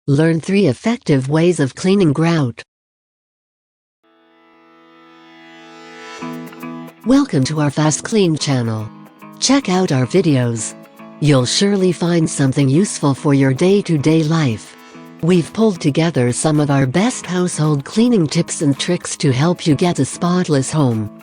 Learn 3 effective ways of cleaning grout. Welcome to our FastKlean channel. Check out our videos. You'll surely find something useful for your day-to-day life. We've pulled together some of our best household cleaning tips and tricks to help you get a spotless home.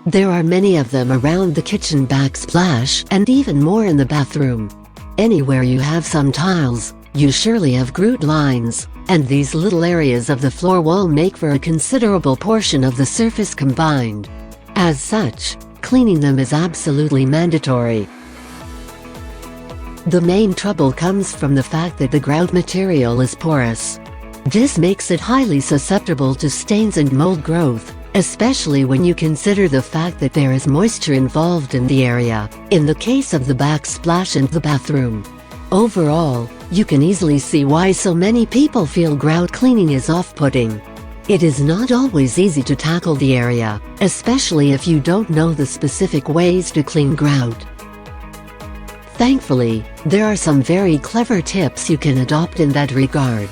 There are many of them around the kitchen backsplash and even more in the bathroom. Anywhere you have some tiles, you surely have grout lines, and these little areas of the floor wall make for a considerable portion of the surface combined. As such, cleaning them is absolutely mandatory. The main trouble comes from the fact that the grout material is porous. This makes it highly susceptible to stains and mold growth, especially when you consider the fact that there is moisture involved in the area, in the case of the backsplash and the bathroom. Overall, you can easily see why so many people feel grout cleaning is off-putting. It is not always easy to tackle the area, especially if you don't know the specific ways to clean grout. Thankfully, there are some very clever tips you can adopt in that regard.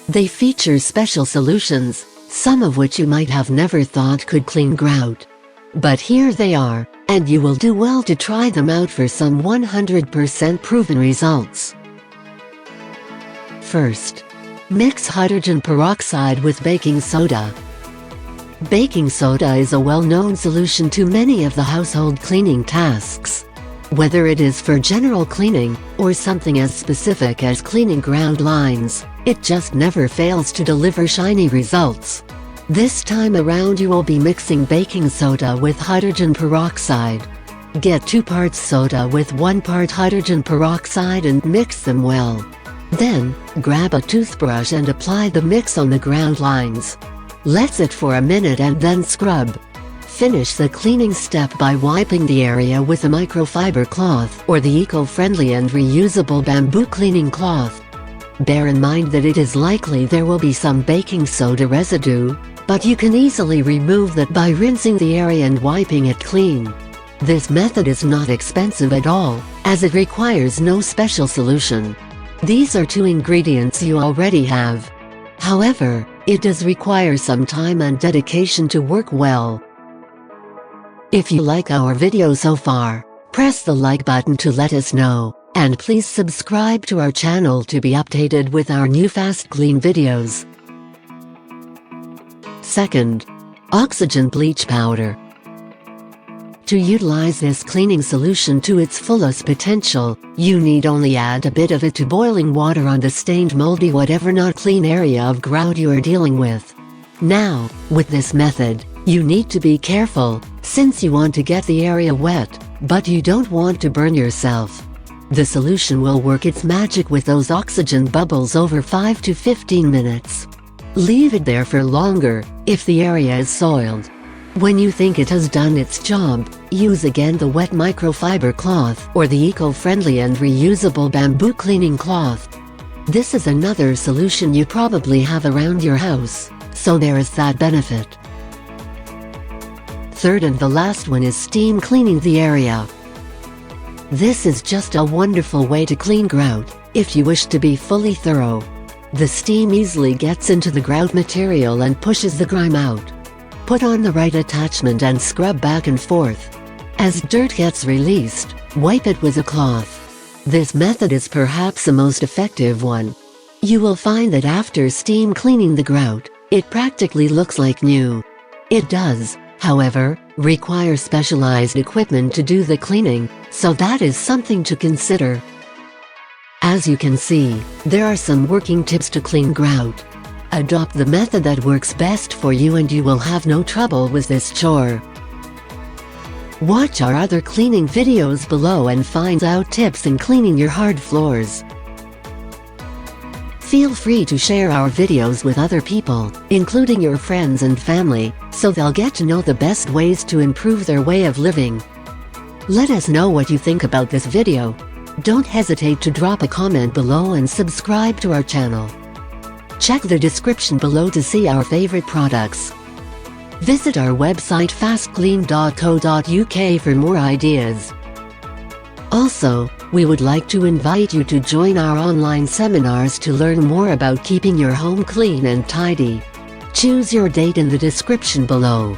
They feature special solutions, some of which you might have never thought could clean grout. But here they are, and you will do well to try them out for some 100% proven results. First, mix hydrogen peroxide with baking soda. Baking soda is a well-known solution to many of the household cleaning tasks. Whether it is for general cleaning, or something as specific as cleaning grout lines, it just never fails to deliver shiny results. This time around you will be mixing baking soda with hydrogen peroxide. Get 2 parts soda with 1 part hydrogen peroxide and mix them well. Then, grab a toothbrush and apply the mix on the grout lines. Let it sit for a minute and then scrub. Finish the cleaning step by wiping the area with a microfiber cloth or the eco-friendly and reusable bamboo cleaning cloth. Bear in mind that it is likely there will be some baking soda residue, but you can easily remove that by rinsing the area and wiping it clean. This method is not expensive at all, as it requires no special solution. These are 2 ingredients you already have. However, it does require some time and dedication to work well. If you like our video so far, press the like button to let us know, and please subscribe to our channel to be updated with our new FastKlean videos. Second, oxygen bleach powder. To utilize this cleaning solution to its fullest potential, you need only add a bit of it to boiling water on the stained, moldy, whatever not clean area of grout you are dealing with. Now, with this method, you need to be careful, since you want to get the area wet, but you don't want to burn yourself. The solution will work its magic with those oxygen bubbles over 5 to 15 minutes. Leave it there for longer, if the area is soiled. When you think it has done its job, use again the wet microfiber cloth or the eco-friendly and reusable bamboo cleaning cloth. This is another solution you probably have around your house, so there is that benefit. Third and the last one is steam cleaning the area. This is just a wonderful way to clean grout, if you wish to be fully thorough. The steam easily gets into the grout material and pushes the grime out. Put on the right attachment and scrub back and forth. As dirt gets released, wipe it with a cloth. This method is perhaps the most effective one. You will find that after steam cleaning the grout, it practically looks like new. It does, however, require specialized equipment to do the cleaning, so that is something to consider. As you can see, there are some working tips to clean grout. Adopt the method that works best for you and you will have no trouble with this chore. Watch our other cleaning videos below and find out tips in cleaning your hard floors. Feel free to share our videos with other people, including your friends and family, so they'll get to know the best ways to improve their way of living. Let us know what you think about this video. Don't hesitate to drop a comment below and subscribe to our channel. Check the description below to see our favorite products. Visit our website fastklean.co.uk for more ideas. Also, We would like to invite you to join our online seminars to learn more about keeping your home clean and tidy. Choose your date in the description below.